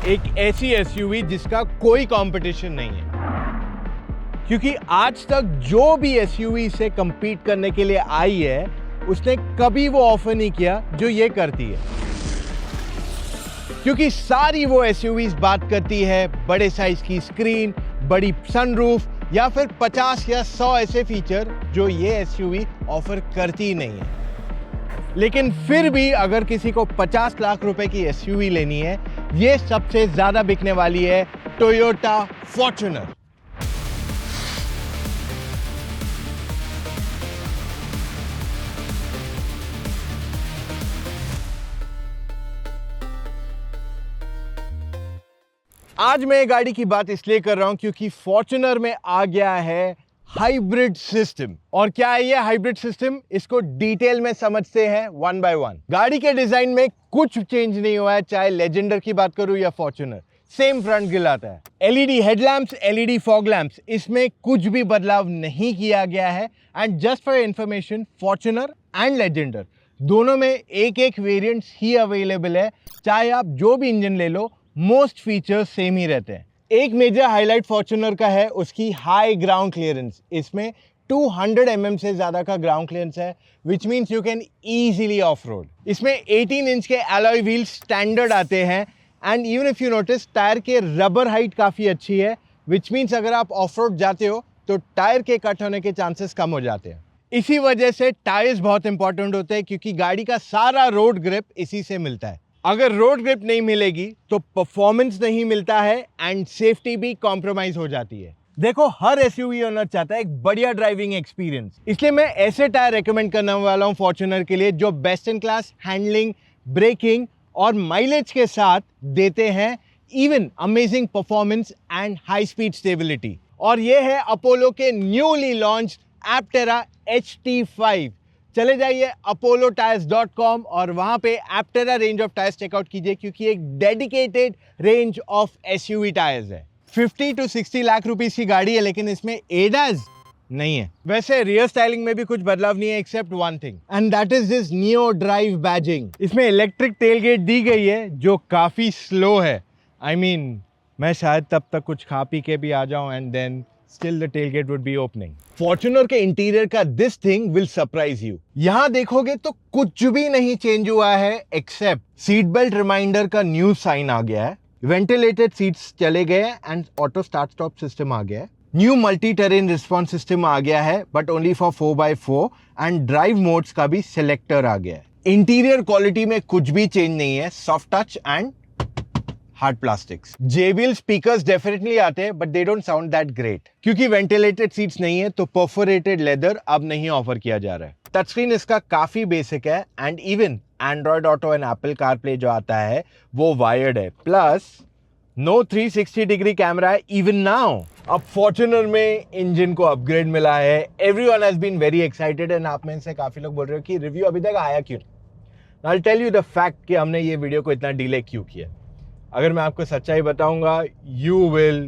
एक ऐसी एसयूवी जिसका कोई कंपटीशन नहीं है, क्योंकि आज तक जो भी एसयूवी से compete करने के लिए आई है उसने कभी वो ऑफर नहीं किया जो ये करती है, क्योंकि सारी वो एसयूवीज बात करती है बड़े साइज की स्क्रीन, बड़ी सनरूफ या फिर 50 या 100 ऐसे फीचर जो ये एसयूवी ऑफर करती नहीं है। लेकिन फिर भी अगर किसी को 50 लाख रुपए की एसयूवी लेनी है, ये सबसे ज्यादा बिकने वाली है टोयोटा फॉर्च्यूनर। आज मैं ये गाड़ी की बात इसलिए कर रहा हूं क्योंकि फॉर्च्यूनर में आ गया है हाइब्रिड सिस्टम। और क्या है ये हाइब्रिड सिस्टम, इसको डिटेल में समझते हैं वन बाय वन। गाड़ी के डिजाइन में कुछ चेंज नहीं हुआ है, चाहे लेजेंडर की बात करूं या फॉर्च्यूनर, सेम फ्रंट ग्रिल आता है। LED headlamps, LED fog lamps, इसमें कुछ भी बदलाव नहीं किया गया है। And just for information, Fortuner and Legender दोनों में एक एक वेरिएंट्स ही अवेलेबल है। चाहे आप जो भी इंजन ले लो, मोस्ट फीचर्स सेम ही रहते हैं। एक मेजर हाईलाइट फॉर्च्यूनर का है उसकी हाई ग्राउंड क्लियरेंस। इसमें 200 mm से ज्यादा का ग्राउंड क्लियरेंस है, which means you can easily of road. इसमें 18 इंच के एलॉय व्हील्स स्टैंडर्ड आते हैं। And even if you notice, tyre के रबर हाइट काफी अच्छी है, विच मीन्स अगर आप ऑफ रोड जाते हो तो टायर के कट होने के चांसेस कम हो जाते हैं। इसी वजह से टायर्स बहुत इंपॉर्टेंट होते हैं, क्योंकि गाड़ी का सारा रोड ग्रिप इसी से मिलता है। अगर रोड ग्रिप नहीं मिलेगी तो परफॉर्मेंस नहीं मिलता है एंड सेफ्टी भी कॉम्प्रोमाइज हो जाती है। देखो, हर एसयूवी ओनर चाहता है एक बढ़िया ड्राइविंग एक्सपीरियंस, इसलिए मैं ऐसे टायर रेकमेंड करने वाला हूं फॉर्च्यूनर के लिए जो best in class handling, braking और माइलेज के साथ देते हैं even amazing performance and high speed stability. और ये है अपोलो के न्यूली लॉन्च एप्टेरा HT5। चले जाइए apollotyres.com और वहां पे एप्टेरा रेंज ऑफ टायर्स चेकआउट कीजिए, क्योंकि एक dedicated range of SUV tyres है। 50 to 60 लाख रुपीस की गाड़ी है, लेकिन इसमें एडास नहीं है। वैसे रियर स्टाइलिंग में भी कुछ बदलाव नहीं है, except one thing, and that is this neo drive badging. इसमें इलेक्ट्रिक टेलगेट दी गई है जो काफी स्लो है। आई मीन, मैं शायद तब तक कुछ खा पी के भी आ जाऊं and then still the tailgate would be opening. Fortuner के इंटीरियर का this thing will surprise you. यहां देखोगे तो कुछ भी नहीं चेंज हुआ है, एक्सेप्ट सीट बेल्ट रिमाइंडर का न्यू साइन आ गया है, वेंटिलेटेड सीट्स चले गए and auto start stop system आ गया है, new multi terrain response system आ गया है but only for 4x4 and drive modes का भी सिलेक्टर आ गया है। इंटीरियर क्वालिटी में कुछ भी चेंज नहीं है, soft touch and hard plastics. JBL speakers definitely आते हैं but they don't sound that great, क्योंकि वेंटिलेटेड सीट्स नहीं है तो परफोरेटेड लेदर अब नहीं ऑफर किया जा रहा है। टच स्क्रीन इसका काफी बेसिक है and even Android Auto and Apple CarPlay जो आता है वो वायर्ड है, प्लस नो 360 डिग्री कैमरा है इवन नाउ। अब फॉर्च्यूनर में इंजन को अपग्रेड मिला है, everyone has been very excited and आप में से काफी लोग बोल रहे हो कि रिव्यू अभी तक आया क्यों नहीं। I will tell you the fact कि हमने ये वीडियो को इतना डिले क्यों किया। अगर मैं आपको सच्चाई बताऊंगा, you will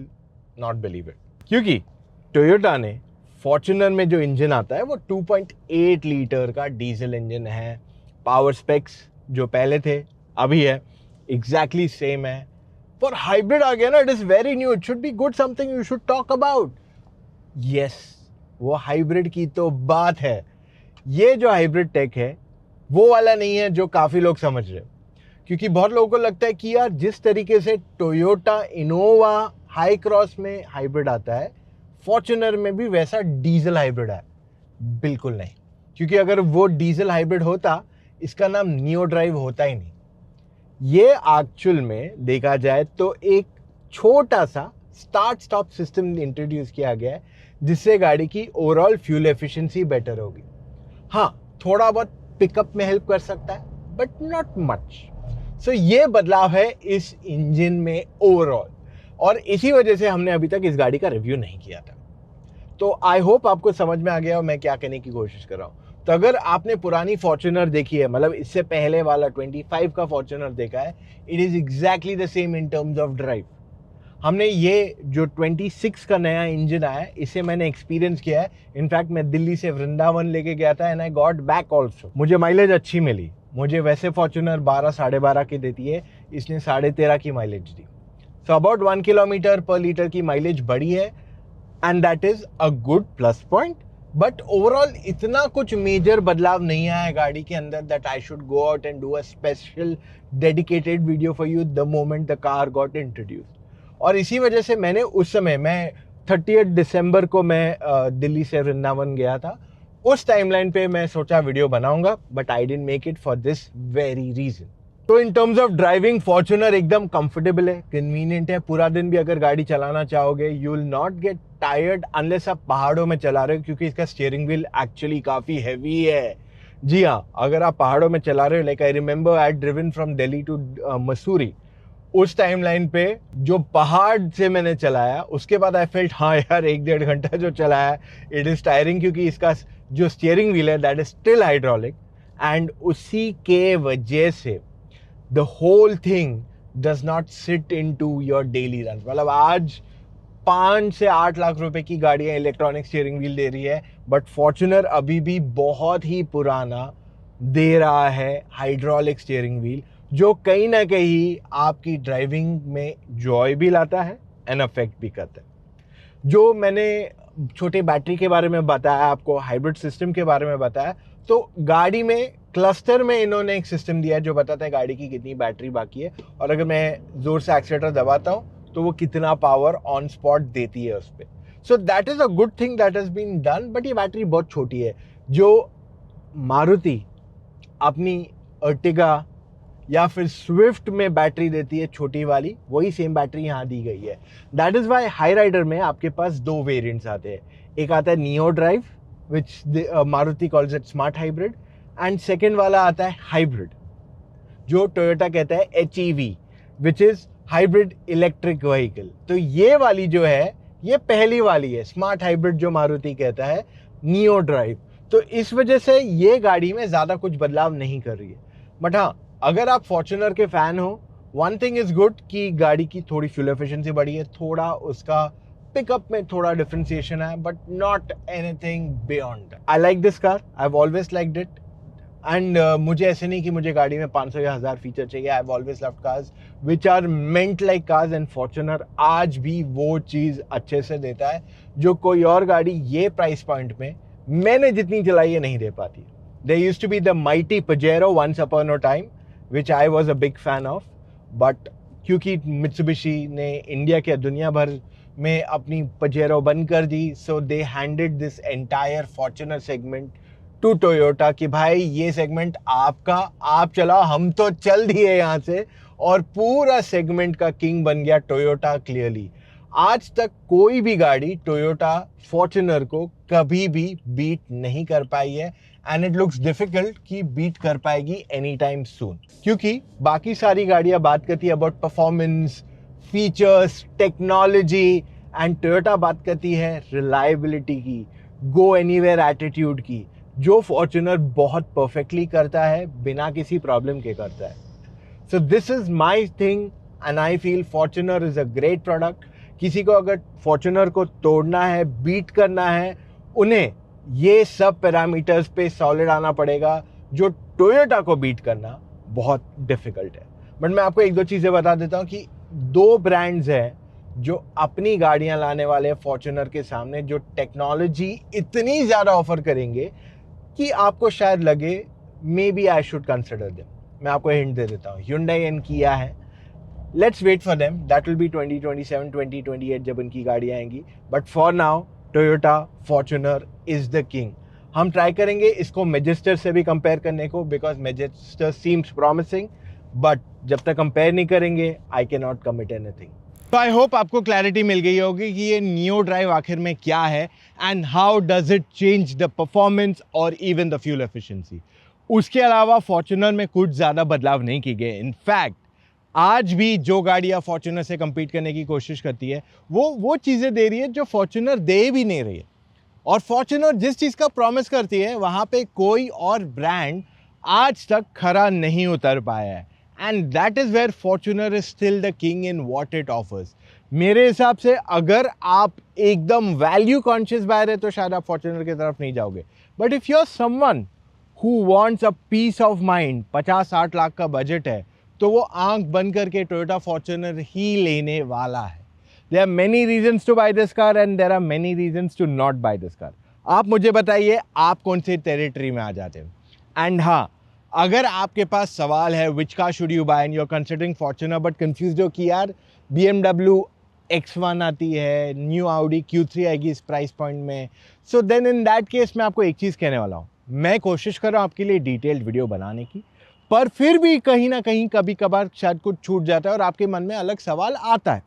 not believe it, क्योंकि टोयोटा ने फॉर्च्यूनर में जो इंजन आता है वो 2.8 लीटर का डीजल इंजन है। पावर स्पेक्स जो पहले थे अभी है एग्जैक्टली सेम है, पर हाइब्रिड आ गया ना, it is very new, it should be good, something you should talk about. Yes, वो हाइब्रिड की तो बात है। ये जो हाइब्रिड टेक है वो वाला नहीं है जो काफी लोग समझ रहे हैं, क्योंकि बहुत लोगों को लगता है कि यार जिस तरीके से टोयोटा इनोवा हाई क्रॉस में हाइब्रिड आता है, फॉर्च्यूनर में भी वैसा डीजल हाइब्रिड है। बिल्कुल नहीं, क्योंकि अगर वो डीजल हाइब्रिड होता, इसका नाम नियो ड्राइव होता ही नहीं। ये एक्चुअल में देखा जाए तो एक छोटा सा स्टार्ट स्टॉप सिस्टम इंट्रोड्यूस किया गया है, जिससे गाड़ी की ओवरऑल फ्यूल एफिशिएंसी बेटर होगी। हाँ, थोड़ा बहुत पिकअप में हेल्प कर सकता है बट नॉट मच। सो ये बदलाव है इस इंजन में ओवरऑल, और इसी वजह से हमने अभी तक इस गाड़ी का रिव्यू नहीं किया था। तो आई होप आपको समझ में आ गया मैं क्या कहने की कोशिश कर रहा हूँ। तो अगर आपने पुरानी फॉर्च्यूनर देखी है, मतलब इससे पहले वाला 25 का फॉर्च्यूनर देखा है, it is exactly the same in terms of drive. हमने ये जो 26 का नया इंजन आया है, इसे मैंने एक्सपीरियंस किया है। इनफैक्ट मैं दिल्ली से वृंदावन लेके गया था and I got back also. मुझे माइलेज अच्छी मिली। मुझे वैसे फॉर्च्यूनर 12 साढ़े 12 की देती है, इसने 13.5 की mileage the. So about 1 kilometre पर लीटर की माइलेज बढ़ी है and that is a good plus point. But overall इतना कुछ मेजर बदलाव नहीं आया है गाड़ी के अंदर that I should go out and do a special dedicated video for you the moment the car got introduced. और इसी वजह से मैंने उस समय, मैं 30 दिसंबर को मैं दिल्ली से वृंदावन गया था, उस टाइमलाइन पे मैं सोचा वीडियो बनाऊंगा, but I didn't make it for this very reason. तो in terms of driving Fortuner एकदम कंफर्टेबल है, कन्वीनियंट है. पूरा दिन भी अगर गाड़ी चलाना चाहोगे you will not get tired unless आप पहाड़ों में चला रहे हो, क्योंकि इसका स्टीयरिंग व्हील एक्चुअली काफ़ी हैवी है. जी हाँ, अगर आप पहाड़ों में चला रहे हो, like I remember I driven from Delhi to Mussoorie, उस टाइम लाइन पे जो पहाड़ से मैंने चलाया उसके बाद आई फेल्ट हाँ यार 1-1.5 घंटा जो चलाया इट इज़ टायरिंग, क्योंकि इसका जो स्टीयरिंग व्हील है that is still hydraulic and उसी के वजह से the whole thing does not sit into your daily run. मतलब आज 5 से 8 लाख रुपए की गाड़ियाँ इलेक्ट्रॉनिक स्टीयरिंग व्हील दे रही है, बट फॉर्च्यूनर अभी भी बहुत ही पुराना दे रहा है हाइड्रोलिक स्टीयरिंग व्हील, जो कहीं ना कहीं आपकी ड्राइविंग में जॉय भी लाता है एंड अफेक्ट भी करता है. जो मैंने छोटे बैटरी के बारे में बताया, आपको हाइब्रिड सिस्टम के बारे में बताया, तो गाड़ी में क्लस्टर में इन्होंने एक सिस्टम दिया है जो बताता है गाड़ी की कितनी बैटरी बाकी है, और अगर मैं ज़ोर से एक्सीलेटर दबाता हूँ तो वो कितना पावर ऑन स्पॉट देती है उस पर. So that is a good thing that has been done. But ये बैटरी बहुत छोटी है. जो मारुति अपनी अर्टिगा या फिर स्विफ्ट में बैटरी देती है छोटी वाली, वही सेम बैटरी यहाँ दी गई है. That is why Hyryder में आपके पास 2 वेरिएंट्स आते हैं. एक आता है neo drive which Maruti calls it smart hybrid, and second वाला आता है हाइब्रिड जो टोयोटा कहता है HEV which is hybrid electric vehicle. तो ये वाली जो है ये पहली वाली है स्मार्ट हाइब्रिड जो मारुति कहता है नियो ड्राइव. तो इस वजह से ये गाड़ी में ज़्यादा कुछ बदलाव नहीं कर रही है. बट हाँ, अगर आप फॉर्च्यूनर के फैन हो, वन थिंग इज गुड कि गाड़ी की थोड़ी फ्यूल एफिशिएंसी बढ़ी है, थोड़ा उसका पिकअप में थोड़ा डिफरेंशिएशन है, but not anything beyond. I like this car, I have always liked it. And मुझे ऐसे नहीं कि मुझे गाड़ी में 500 या 1000 फीचर चाहिए. I have always loved cars which are meant like cars, and Fortuner आज भी वो चीज़ अच्छे से देता है जो कोई और गाड़ी ये प्राइस पॉइंट में मैंने जितनी चलाई है नहीं दे पाती. There used to be the mighty Pajero once upon a time, which I was a big fan of, but क्योंकि Mitsubishi ने इंडिया के दुनिया भर में अपनी Pajero बंद कर दी, so they handed this entire Fortuner segment to Toyota कि भाई ये सेगमेंट आपका, आप चलाओ, हम तो चल दिए यहाँ से. और पूरा सेगमेंट का किंग बन गया टोयोटा. क्लियरली आज तक कोई भी गाड़ी टोयोटा फॉर्च्यूनर को कभी भी बीट नहीं कर पाई है, एंड इट लुक्स डिफिकल्ट कि बीट कर पाएगी एनी टाइम सून, क्योंकि बाकी सारी गाड़ियां बात करती है about performance, features, technology, and Toyota बात करती है रिलायबिलिटी की, गो एनीवेयर एटीट्यूड की, जो फॉर्च्यूनर बहुत परफेक्टली करता है, बिना किसी प्रॉब्लम के करता है. So this is my thing and I feel Fortuner is a great product. किसी को अगर फॉर्च्यूनर को तोड़ना है, बीट करना है, उन्हें ये सब पैरामीटर्स पे सॉलिड आना पड़ेगा, जो टोयोटा को बीट करना बहुत डिफिकल्ट है. बट मैं आपको 1-2 चीज़ें बता देता हूँ कि 2 ब्रांड्स हैं जो अपनी गाड़ियाँ लाने वाले फॉर्च्यूनर के सामने, जो टेक्नोलॉजी इतनी ज़्यादा ऑफर करेंगे कि आपको शायद लगे maybe I should consider them. मैं आपको हिंट दे देता हूँ, Hyundai एंड Kia है. Let's wait for them, that will be 2027, 2028 जब उनकी गाड़ियाँ आएंगी. But for now Toyota Fortuner is the king. हम ट्राई करेंगे इसको मैजेस्टर से भी कंपेयर करने को, because Majestor seems promising, but जब तक कंपेयर नहीं करेंगे I can not commit anything. तो आई होप आपको क्लैरिटी मिल गई होगी कि ये नियो ड्राइव आखिर में क्या है and how does it change the performance और इवन द फ्यूल एफिशिएंसी. उसके अलावा फॉर्च्यूनर में कुछ ज़्यादा बदलाव नहीं किए गए. इनफैक्ट आज भी जो गाड़ियाँ फॉर्च्यूनर से compete करने की कोशिश करती है वो चीज़ें दे रही है जो फॉर्च्यूनर दे भी नहीं रही है. और फॉर्च्यूनर जिस चीज़ का प्रॉमिस करती है वहाँ पे कोई और ब्रांड आज तक खरा नहीं उतर पाया है. And that is where Fortuner is still the king in what it offers. मेरे हिसाब से अगर आप एकदम वैल्यू कॉन्शियस बायर है तो शायद आप फॉर्च्यूनर की तरफ नहीं जाओगे. But if you are someone who wants a piece of mind, 50-60 lakh का बजट है, तो वो आंख बंद करके टोयोटा फॉर्च्यूनर ही लेने वाला है। There are many reasons to buy this car and there are many reasons to not buy this car. आप मुझे बताइए आप कौन से टेरिटरी में आ जाते हैं। एंड हाँ, अगर आपके पास सवाल है which car should you buy and you are considering Fortuner but confused हो कि यार BMW X1 आती है, न्यू Audi Q3 आएगी इस प्राइस पॉइंट में, so then in that case मैं आपको एक चीज़ कहने वाला हूँ। मैं कोशिश कर रहा हूँ आपके लिए डिटेल्ड वीडियो बनाने की, पर फिर भी कहीं ना कहीं कभी कभार शायद कुछ छूट जाता है और आपके मन में अलग सवाल आता है।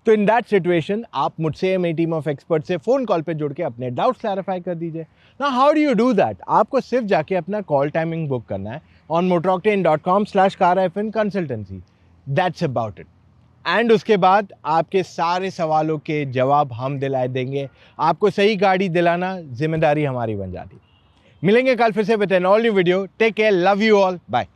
तो इन दैट सिचुएशन आप मुझसे, मेरी टीम ऑफ एक्सपर्ट से फ़ोन कॉल पे जुड़ के अपने डाउट्स क्लैरिफाई कर दीजिए ना। How do you do that? आपको सिर्फ जाके अपना कॉल टाइमिंग बुक करना है on motoroctane.com/car-consultancy। That's about it. And उसके बाद आपके सारे सवालों के जवाब हम दिला देंगे। आपको सही गाड़ी दिलाना जिम्मेदारी हमारी बन जाती है। मिलेंगे कल फिर से with an all new video. Take care, love you all, bye.